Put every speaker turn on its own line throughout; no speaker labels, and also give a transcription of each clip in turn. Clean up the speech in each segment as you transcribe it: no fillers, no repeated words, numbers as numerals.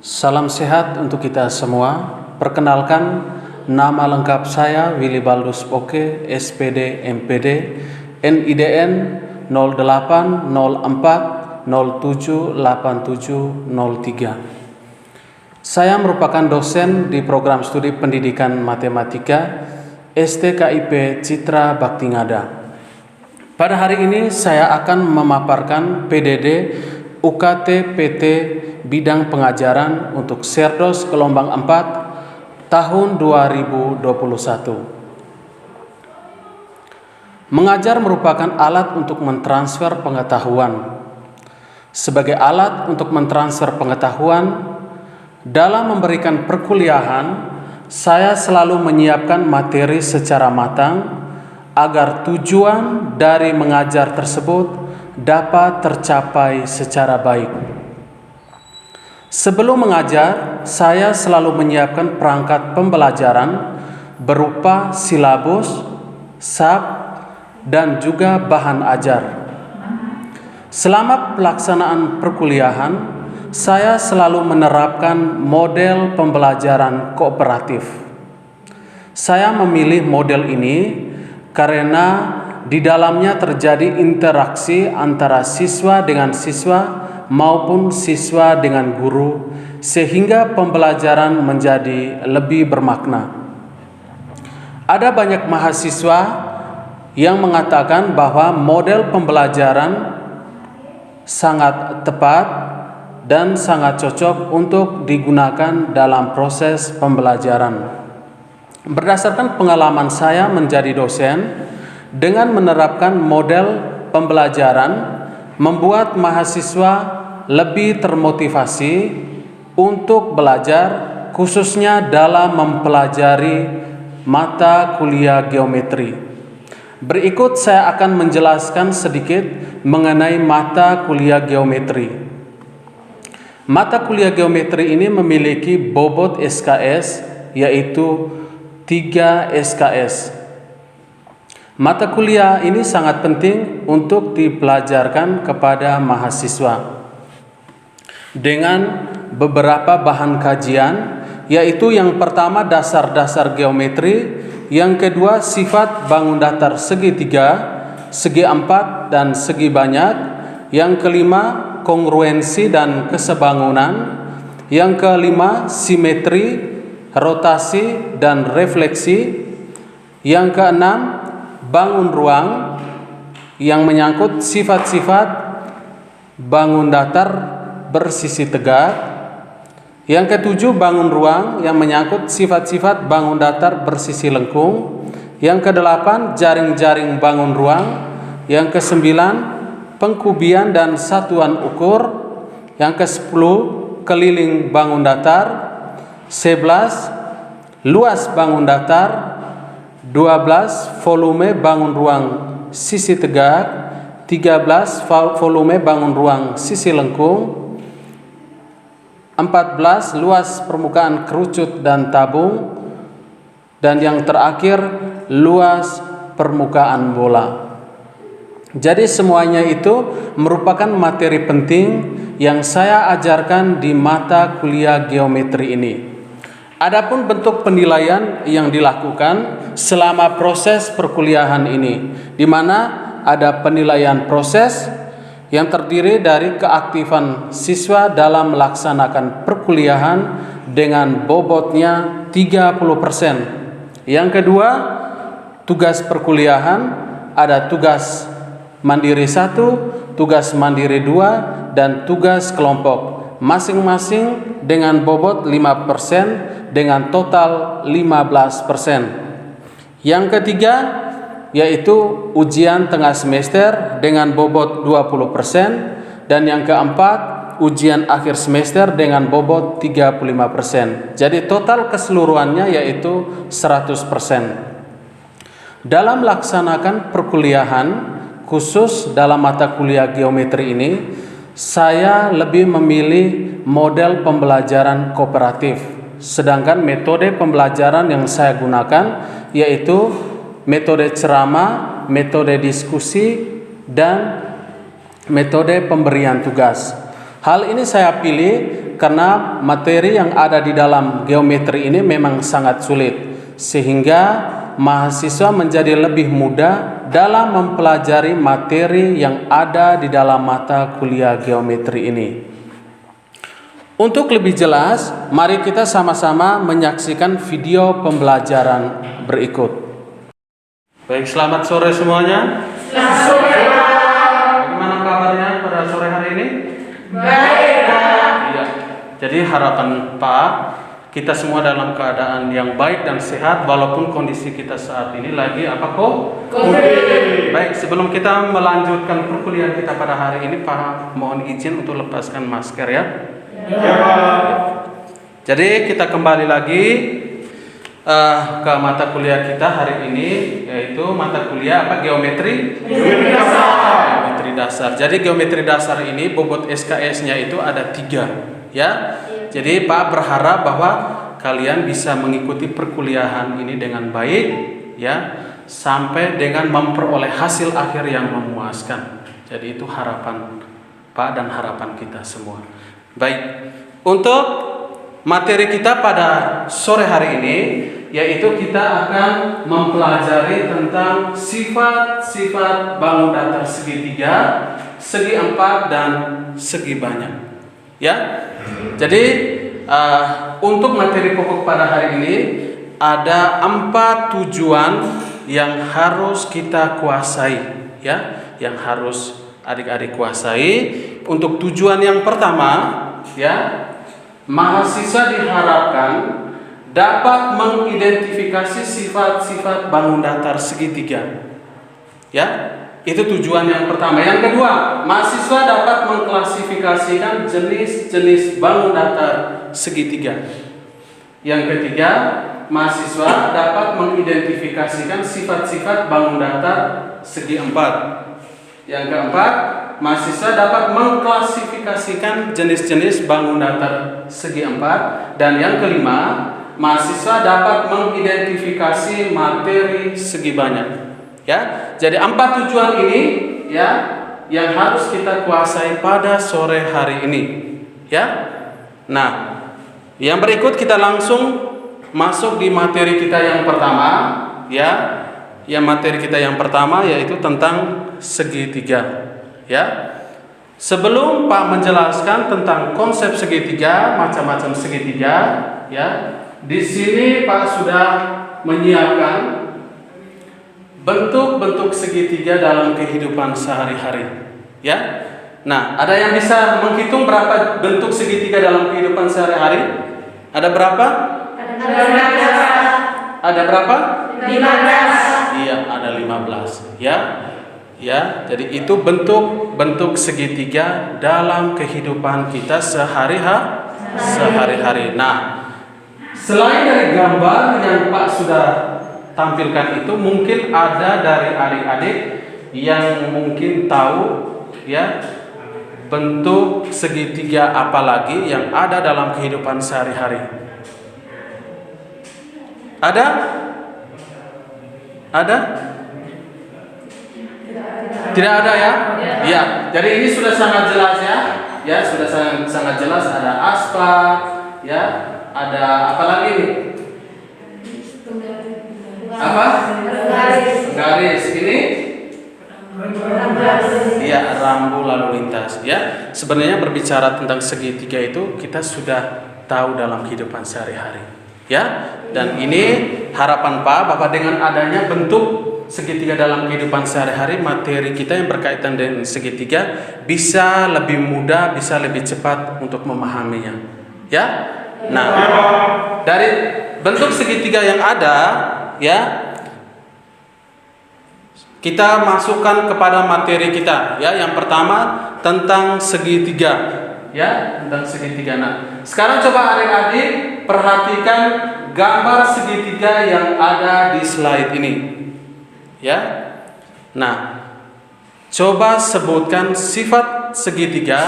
Salam sehat untuk kita semua. Perkenalkan, nama lengkap saya Willy Baldus Oke, SPD MPD, NIDN 0804078703. Saya merupakan dosen di program studi pendidikan matematika STKIP Citra Baktingada. Pada hari ini saya akan memaparkan PDD UKT PT bidang pengajaran untuk Serdos gelombang 4 tahun 2021. Mengajar merupakan alat untuk mentransfer pengetahuan. Sebagai alat untuk mentransfer pengetahuan, dalam memberikan perkuliahan, saya selalu menyiapkan materi secara matang agar tujuan dari mengajar tersebut dapat tercapai secara baik. Sebelum mengajar, saya selalu menyiapkan perangkat pembelajaran berupa silabus, SAP, dan juga bahan ajar. Selama pelaksanaan perkuliahan, saya selalu menerapkan model pembelajaran kooperatif. Saya memilih model ini karena di dalamnya terjadi interaksi antara siswa dengan siswa maupun siswa dengan guru, sehingga pembelajaran menjadi lebih bermakna. Ada banyak mahasiswa yang mengatakan bahwa model pembelajaran sangat tepat dan sangat cocok untuk digunakan dalam proses pembelajaran. Berdasarkan pengalaman saya menjadi dosen, dengan menerapkan model pembelajaran membuat mahasiswa lebih termotivasi untuk belajar, khususnya dalam mempelajari mata kuliah geometri. Berikut saya akan menjelaskan sedikit mengenai mata kuliah geometri. Mata kuliah geometri ini memiliki bobot SKS yaitu 3 SKS. Mata kuliah ini sangat penting untuk dipelajarkan kepada mahasiswa dengan beberapa bahan kajian, yaitu yang pertama dasar-dasar geometri, yang kedua sifat bangun datar segitiga, segi empat dan segi banyak, yang kelima kongruensi dan kesebangunan, yang kelima simetri, rotasi dan refleksi, yang keenam bangun ruang yang menyangkut sifat-sifat bangun datar bersisi tegak. Yang ketujuh bangun ruang yang menyangkut sifat-sifat bangun datar bersisi lengkung. Yang kedelapan jaring-jaring bangun ruang. Yang kesembilan pengkubian dan satuan ukur. Yang kesepuluh keliling bangun datar. 11 luas bangun datar. 12 volume bangun ruang sisi tegak, 13 volume bangun ruang sisi lengkung, 14 luas permukaan kerucut dan tabung, dan yang terakhir luas permukaan bola. Jadi semuanya itu merupakan materi penting yang saya ajarkan di mata kuliah geometri ini. Adapun bentuk penilaian yang dilakukan selama proses perkuliahan ini, di mana ada penilaian proses yang terdiri dari keaktifan siswa dalam melaksanakan perkuliahan dengan bobotnya 30%. Yang kedua, tugas perkuliahan, ada tugas mandiri 1, tugas mandiri 2, dan tugas kelompok. Masing-masing dengan bobot 5% dengan total 15%. Yang ketiga yaitu ujian tengah semester dengan bobot 20%, dan yang keempat ujian akhir semester dengan bobot 35%. Jadi total keseluruhannya yaitu 100%. Dalam melaksanakan perkuliahan khusus dalam mata kuliah geometri ini, saya lebih memilih model pembelajaran kooperatif, sedangkan metode pembelajaran yang saya gunakan yaitu metode ceramah, metode diskusi, dan metode pemberian tugas. Hal ini saya pilih karena materi yang ada di dalam geometri ini memang sangat sulit, sehingga mahasiswa menjadi lebih mudah dalam mempelajari materi yang ada di dalam mata kuliah geometri ini. Untuk lebih jelas, mari kita sama-sama menyaksikan video pembelajaran berikut. Baik, selamat sore semuanya.
Selamat sore.
Bagaimana kabarnya pada sore hari ini?
Baik, Pak.
Iya. Jadi harapan Pak, kita semua dalam keadaan yang baik dan sehat walaupun kondisi kita saat ini lagi apa kok?
COVID.
Baik, sebelum kita melanjutkan perkuliahan kita pada hari ini, Pak mohon izin untuk lepaskan masker ya.
Ya, Pak.
Jadi kita kembali lagi ke mata kuliah kita hari ini, yaitu mata kuliah apa? Geometri dasar. Jadi geometri dasar ini bobot SKS-nya itu ada 3 ya. Jadi Pak berharap bahwa kalian bisa mengikuti perkuliahan ini dengan baik ya, sampai dengan memperoleh hasil akhir yang memuaskan. Jadi itu harapan Pak dan harapan kita semua. Baik, untuk materi kita pada sore hari ini, yaitu kita akan mempelajari tentang sifat-sifat bangun datar segitiga, segi 4 dan segi banyak. Ya, jadi untuk materi pokok pada hari ini ada 4 tujuan yang harus kita kuasai, ya, yang harus adik-adik kuasai. Untuk tujuan yang pertama, ya, mahasiswa diharapkan dapat mengidentifikasi sifat-sifat bangun datar segitiga. Ya, itu tujuan yang pertama. Yang kedua, mahasiswa dapat mengklasifikasikan jenis-jenis bangun datar segitiga. Yang ketiga, mahasiswa dapat mengidentifikasikan sifat-sifat bangun datar segi 4. Yang keempat, mahasiswa dapat mengklasifikasikan jenis-jenis bangun datar segi 4. Dan yang kelima, mahasiswa dapat mengidentifikasi materi segi banyak. Ya, jadi 4 tujuan ini ya yang harus kita kuasai pada sore hari ini. Ya, nah, yang berikut kita langsung masuk di materi kita yang pertama. Ya, yang materi kita yang pertama yaitu tentang segitiga. Ya, sebelum Pak menjelaskan tentang konsep segitiga, macam-macam segitiga, ya. Di sini Pak sudah menyiapkan bentuk-bentuk segitiga dalam kehidupan sehari-hari, ya. Nah, ada yang bisa menghitung berapa bentuk segitiga dalam kehidupan sehari-hari? Ada berapa? Ada berapa?
15.
Iya, ada 15, ya. Ya, jadi itu bentuk-bentuk segitiga dalam kehidupan kita sehari-hari. Nah, selain dari gambar yang Pak sudah tampilkan itu, mungkin ada dari adik-adik yang mungkin tahu ya bentuk segitiga apa lagi yang ada dalam kehidupan sehari-hari. Ada? Ada? Tidak ada ya? Ya, jadi ini sudah sangat jelas ya. Ya, sudah sangat jelas, ada aspal, ya, ada apa lagi nih? Apa? Garis. Ini? Iya, rambu lalu lintas. Ya, sebenarnya berbicara tentang segitiga itu kita sudah tahu dalam kehidupan sehari-hari. Ya, dan ini harapan Pak bahwa dengan adanya bentuk segitiga dalam kehidupan sehari-hari, materi kita yang berkaitan dengan segitiga bisa lebih mudah, bisa lebih cepat untuk memahaminya. Ya. Nah, dari bentuk segitiga yang ada, ya, kita masukkan kepada materi kita. Ya, yang pertama tentang segitiga. Ya, tentang segitiga. Nah, sekarang coba adik-adik perhatikan gambar segitiga yang ada di slide ini. Ya. Nah, coba sebutkan sifat segitiga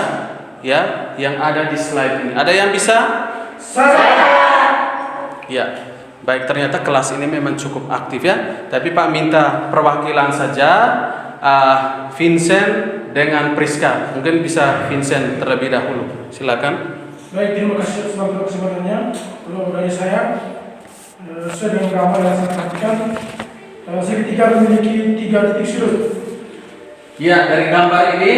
ya yang ada di slide ini. Ada yang bisa?
Saya.
Ya. Baik, ternyata kelas ini memang cukup aktif ya. Tapi Pak minta perwakilan saja, Vincent dengan Priska. Mungkin bisa Vincent terlebih dahulu. Silakan.
Baik, terima kasih atas waktu kesempatannya. Kalau dari saya, sesuai dengan gambar yang saya perhatikan, segitiga memiliki 3 titik sudut.
Ya, dari gambar ini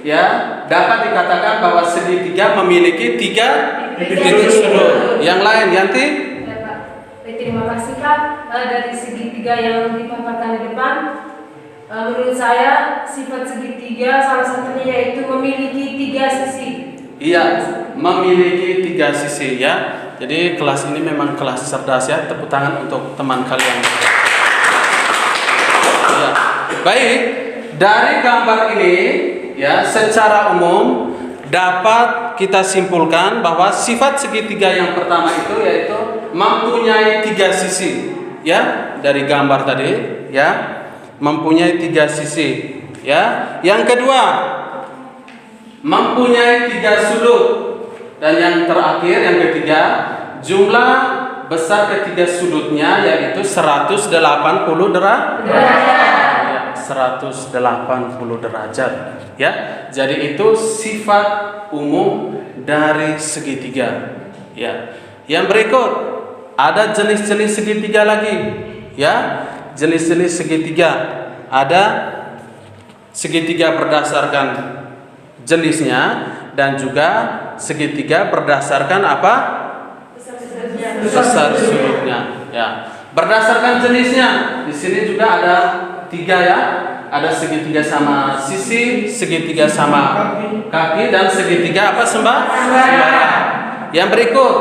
ya dapat dikatakan bahwa segitiga memiliki 3 titik sudut. Yang lain, Yanti?
Ya, Pak. Terima kasih, Pak. Dari segitiga yang dipaparkan di depan, menurut saya sifat segitiga salah satunya yaitu memiliki 3 sisi.
Iya, memiliki 3 sisi ya. Jadi kelas ini memang kelas cerdas ya. Tepuk tangan untuk teman kalian. Ya. Baik, dari gambar ini ya secara umum dapat kita simpulkan bahwa sifat segitiga yang pertama itu yaitu mempunyai 3 sisi ya, dari gambar tadi ya, mempunyai 3 sisi ya. Yang kedua, mempunyai 3 sudut, dan yang terakhir yang ketiga, jumlah besar ketiga sudutnya yaitu 180 derajat. Ya, 180 derajat ya. Jadi itu sifat umum dari segitiga ya. Yang berikut ada jenis-jenis segitiga lagi ya. Jenis-jenis segitiga ada segitiga berdasarkan jenisnya dan juga segitiga berdasarkan apa? Besar sudutnya ya. Berdasarkan jenisnya di sini juga ada 3 ya. Ada segitiga sama sisi, segitiga sama kaki, dan segitiga apa sembarang. Yang berikut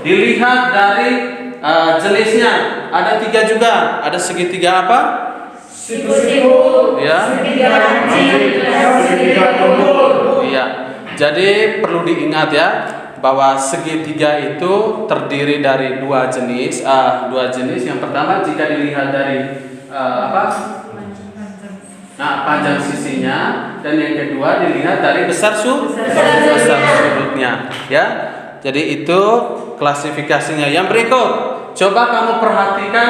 dilihat dari jenisnya ada 3 juga. Ada segitiga apa?
Siku-siku,
Ya.
segitiga lancip, dan segitiga tumpul.
Iya. Jadi perlu diingat ya bahwa segitiga itu terdiri dari 2 jenis. 2 jenis. Yang pertama jika dilihat dari panjang sisinya, dan yang kedua dilihat dari besar sudutnya ya. Jadi itu klasifikasinya. Yang berikut, coba kamu perhatikan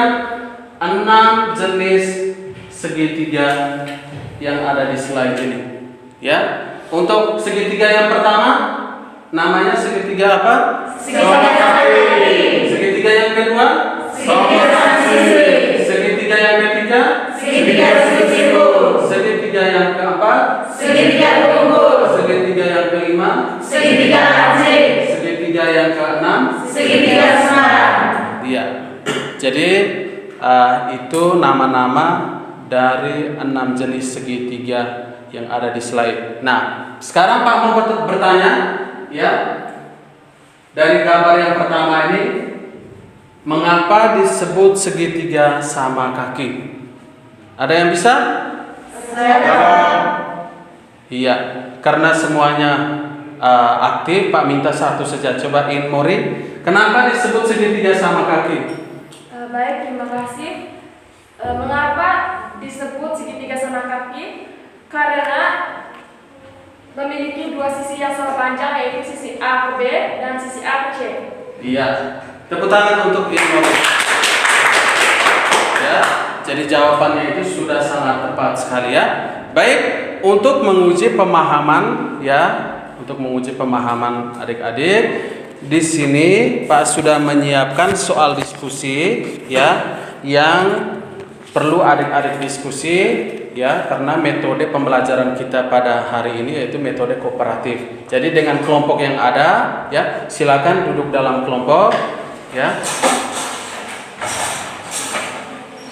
6 jenis segitiga yang ada di slide ini ya. Untuk segitiga yang pertama namanya segitiga apa? Segitiga yang kedua? Segitiga yang ketiga? Segitiga yang keempat? Segitiga yang kelima? Segitiga yang keenam? Iya. Jadi itu nama-nama dari 6 jenis segitiga yang ada di slide. Nah, sekarang Pak mau bertanya ya. Dari gambar yang pertama ini, mengapa disebut segitiga sama kaki? Ada yang bisa? Iya, karena semuanya aktif. Pak minta satu saja. Coba Mori, kenapa disebut segitiga sama kaki?
Baik, terima kasih. Mengapa disebut segitiga sama kaki? Karena memiliki 2 sisi yang sama panjang, yaitu sisi A ke B dan sisi A ke C.
Iya, tepuk tangan untuk Mori. Ya, jadi jawabannya itu sudah sangat tepat sekali ya. Baik, untuk menguji pemahaman ya, untuk menguji pemahaman adik-adik, di sini Pak sudah menyiapkan soal diskusi ya, yang perlu adik-adik diskusi ya, karena metode pembelajaran kita pada hari ini yaitu metode kooperatif. Jadi dengan kelompok yang ada ya, silakan duduk dalam kelompok ya.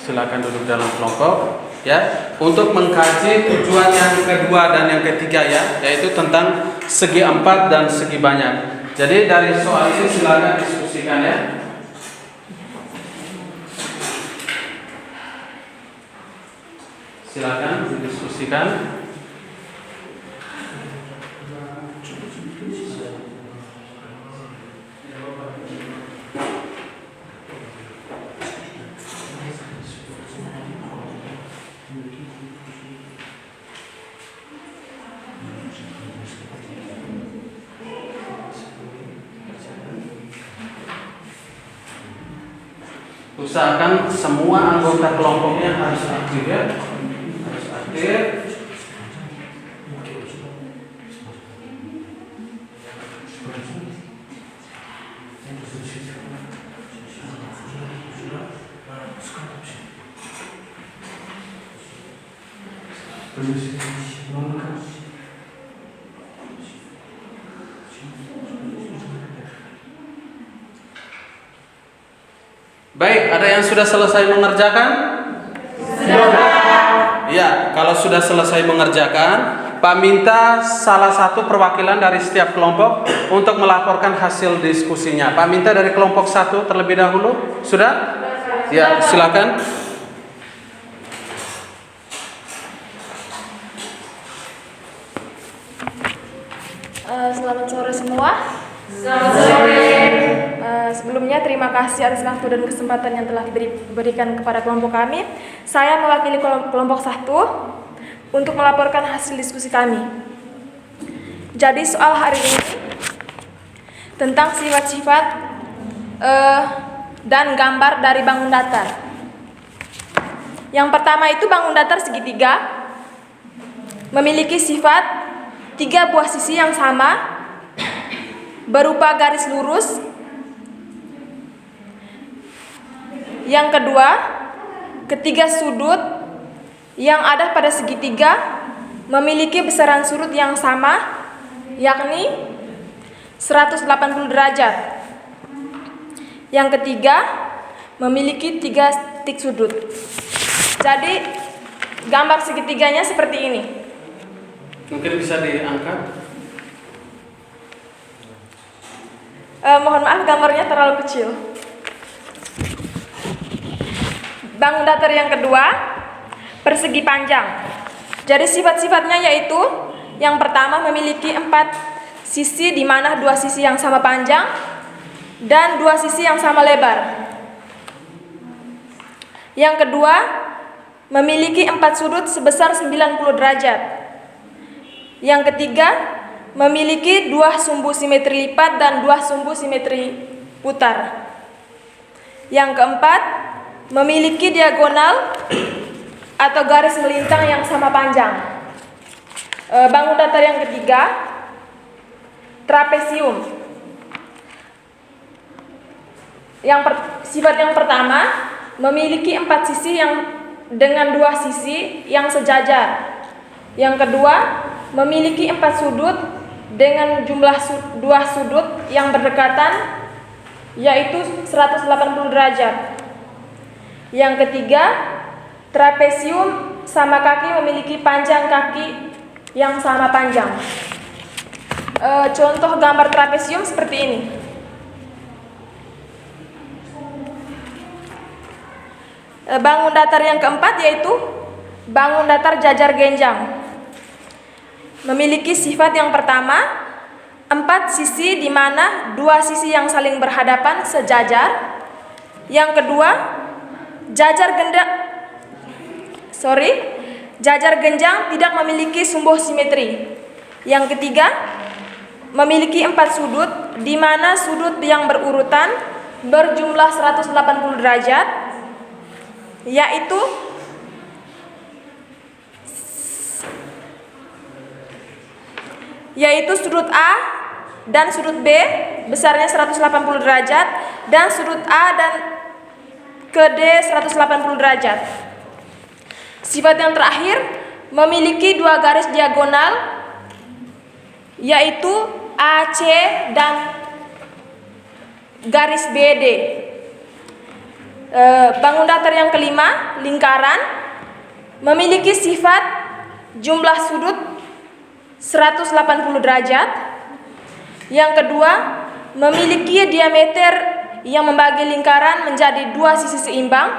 Silakan duduk dalam kelompok ya, untuk mengkaji tujuan yang kedua dan yang ketiga ya, yaitu tentang segi 4 dan segi banyak. Jadi dari soal ini silakan diskusikan ya. Silakan didiskusikan. Usahakan semua anggota kelompoknya harus aktif ya. Harus aktif. Baik, ada yang sudah selesai mengerjakan? Ya, kalau sudah selesai mengerjakan, Pak minta salah satu perwakilan dari setiap kelompok untuk melaporkan hasil diskusinya. Pak minta dari kelompok 1 terlebih dahulu. Sudah? Ya, silakan.
Selamat sore semua.
Selamat sore.
Sebelumnya terima kasih atas waktu dan kesempatan yang telah diberikan kepada kelompok kami. Saya mewakili kelompok 1 untuk melaporkan hasil diskusi kami. Jadi soal hari ini tentang sifat-sifat dan gambar dari bangun datar. Yang pertama itu bangun datar segitiga memiliki sifat 3 buah sisi yang sama berupa garis lurus. Yang kedua, ketiga sudut yang ada pada segitiga memiliki besaran sudut yang sama, yakni 180 derajat. Yang ketiga, memiliki 3 titik sudut. Jadi, gambar segitiganya seperti ini.
Mungkin bisa diangkat.
Mohon maaf, gambarnya terlalu kecil. Bangun datar yang kedua, persegi panjang. Jadi sifat-sifatnya yaitu yang pertama memiliki 4 sisi di mana 2 sisi yang sama panjang dan 2 sisi yang sama lebar. Yang kedua, memiliki 4 sudut sebesar 90 derajat. Yang ketiga, memiliki 2 sumbu simetri lipat dan 2 sumbu simetri putar. Yang keempat, memiliki diagonal atau garis melintang yang sama panjang. Bangun datar yang ketiga, trapesium. Sifat yang pertama, memiliki 4 sisi yang dengan 2 sisi yang sejajar. Yang kedua, memiliki 4 sudut dengan jumlah 2 sudut yang berdekatan, yaitu 180 derajat. Yang ketiga, trapesium sama kaki memiliki panjang kaki yang sama panjang. Contoh gambar trapesium seperti ini. Bangun datar yang keempat yaitu bangun datar jajar genjang. Memiliki sifat yang pertama, 4 sisi di mana 2 sisi yang saling berhadapan sejajar. Yang kedua, jajar genjang tidak memiliki sumbu simetri. Yang ketiga, memiliki 4 sudut di mana sudut yang berurutan berjumlah 180 derajat, yaitu sudut A dan sudut B besarnya 180 derajat dan sudut A dan ke D 180 derajat. Sifat yang terakhir, memiliki 2 garis diagonal yaitu AC dan garis BD. Bangun datar yang kelima, lingkaran, memiliki sifat jumlah sudut 180 derajat. Yang kedua, memiliki diameter yang membagi lingkaran menjadi 2 sisi seimbang.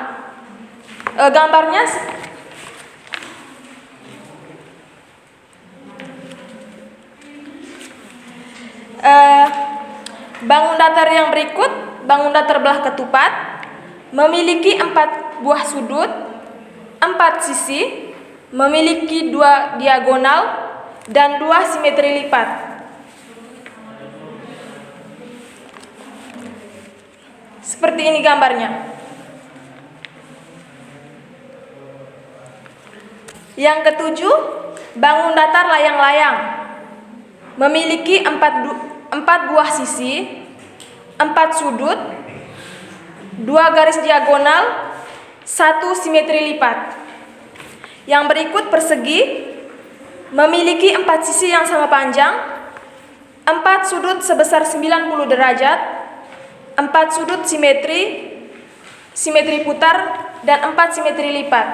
Gambarnya bangun datar yang berikut, bangun datar belah ketupat, memiliki 4 buah sudut, 4 sisi, memiliki 2 diagonal dan 2 simetri lipat. Seperti ini gambarnya. Yang ketujuh, bangun datar layang-layang. Memiliki 4 buah sisi, 4 sudut, 2 garis diagonal, 1 simetri lipat. Yang berikut persegi memiliki 4 sisi yang sama panjang, 4 sudut sebesar 90 derajat, 4 sudut simetri putar, dan 4 simetri lipat.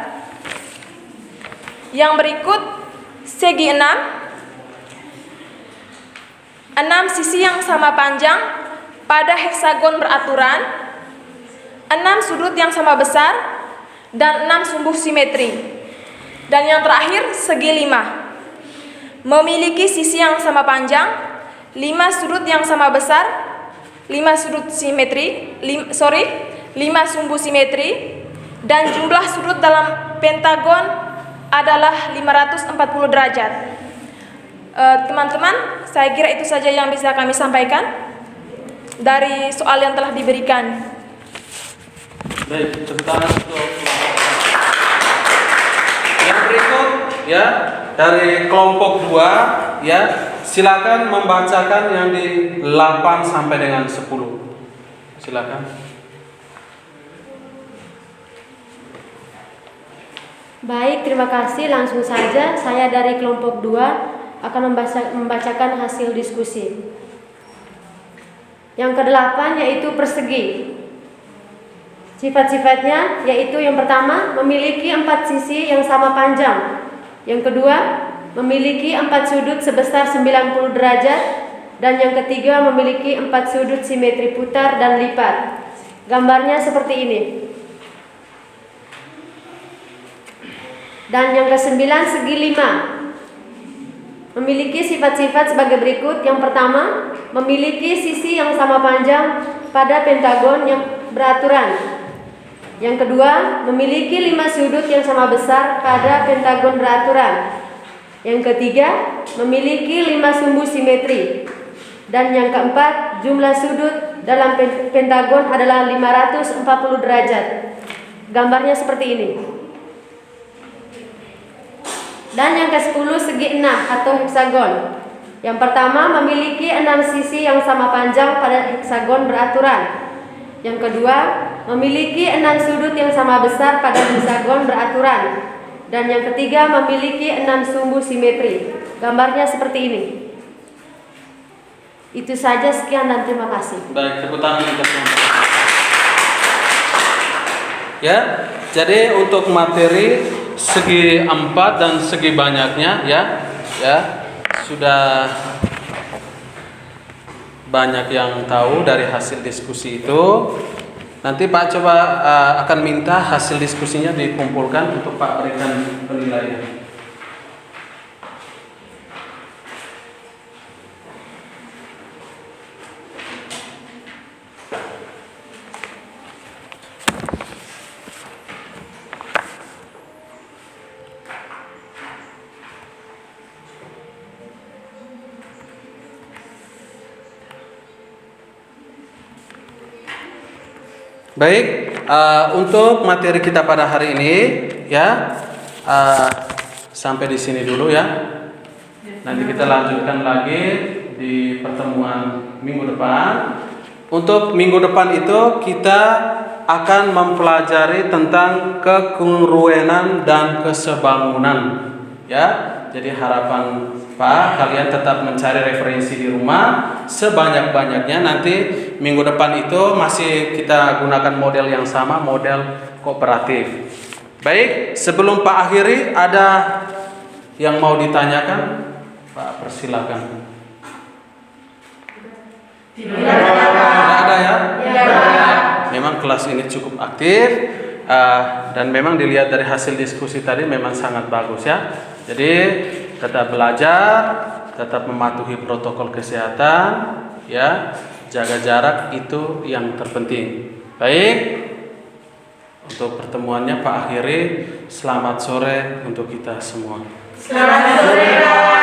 Yang berikut segi 6 sisi yang sama panjang pada heksagon beraturan, 6 sudut yang sama besar, dan 6 sumbu simetri. Dan yang terakhir segi 5 memiliki sisi yang sama panjang, 5 sudut yang sama besar, 5 sumbu simetri, dan jumlah sudut dalam pentagon adalah 540 derajat. Teman-teman, saya kira itu saja yang bisa kami sampaikan dari soal yang telah diberikan.
Baik, tepuk tangan untuk yang berikut ya, dari kelompok 2 ya, silakan membacakan yang di 8 sampai dengan 10. Silakan.
Baik, terima kasih. Langsung saja saya dari kelompok 2 akan membacakan hasil diskusi. Yang ke-8 yaitu persegi. Sifat-sifatnya yaitu yang pertama memiliki 4 sisi yang sama panjang. Yang kedua memiliki 4 sudut sebesar 90 derajat. Dan yang ketiga memiliki 4 sudut simetri putar dan lipat. Gambarnya seperti ini. Dan yang ke-9 segi 5 memiliki sifat-sifat sebagai berikut. Yang pertama memiliki sisi yang sama panjang pada pentagon yang beraturan. Yang kedua, memiliki 5 sudut yang sama besar pada pentagon beraturan. Yang ketiga, memiliki 5 sumbu simetri. Dan yang keempat, jumlah sudut dalam pentagon adalah 540 derajat. Gambarnya seperti ini. Dan yang ke-10 segi 6 atau heksagon. Yang pertama, memiliki 6 sisi yang sama panjang pada heksagon beraturan. Yang kedua, memiliki 6 sudut yang sama besar pada heksagon beraturan. Dan yang ketiga, memiliki 6 sumbu simetri. Gambarnya seperti ini. Itu saja, sekian dan terima kasih.
Baik, tepuk tangan untuk semua. Ya, jadi untuk materi segi 4 dan segi banyaknya ya sudah banyak yang tahu dari hasil diskusi itu. Nanti Pak coba akan minta hasil diskusinya dikumpulkan untuk Pak berikan penilaian. Baik, untuk materi kita pada hari ini ya sampai di sini dulu ya. Nanti kita lanjutkan lagi di pertemuan minggu depan. Untuk minggu depan itu kita akan mempelajari tentang kekongruenan dan kesebangunan ya. Jadi harapan Pak, kalian tetap mencari referensi di rumah sebanyak-banyaknya. Nanti minggu depan itu masih kita gunakan model yang sama, model kooperatif. Baik, sebelum Pak akhiri, ada yang mau ditanyakan? Pak, persilakan. Tidak ada ya? Memang kelas ini cukup aktif dan memang dilihat dari hasil diskusi tadi memang sangat bagus ya. Jadi tetap belajar, tetap mematuhi protokol kesehatan, ya, jaga jarak itu yang terpenting. Baik, untuk pertemuannya Pak akhiri. Selamat sore untuk kita semua.
Selamat sore.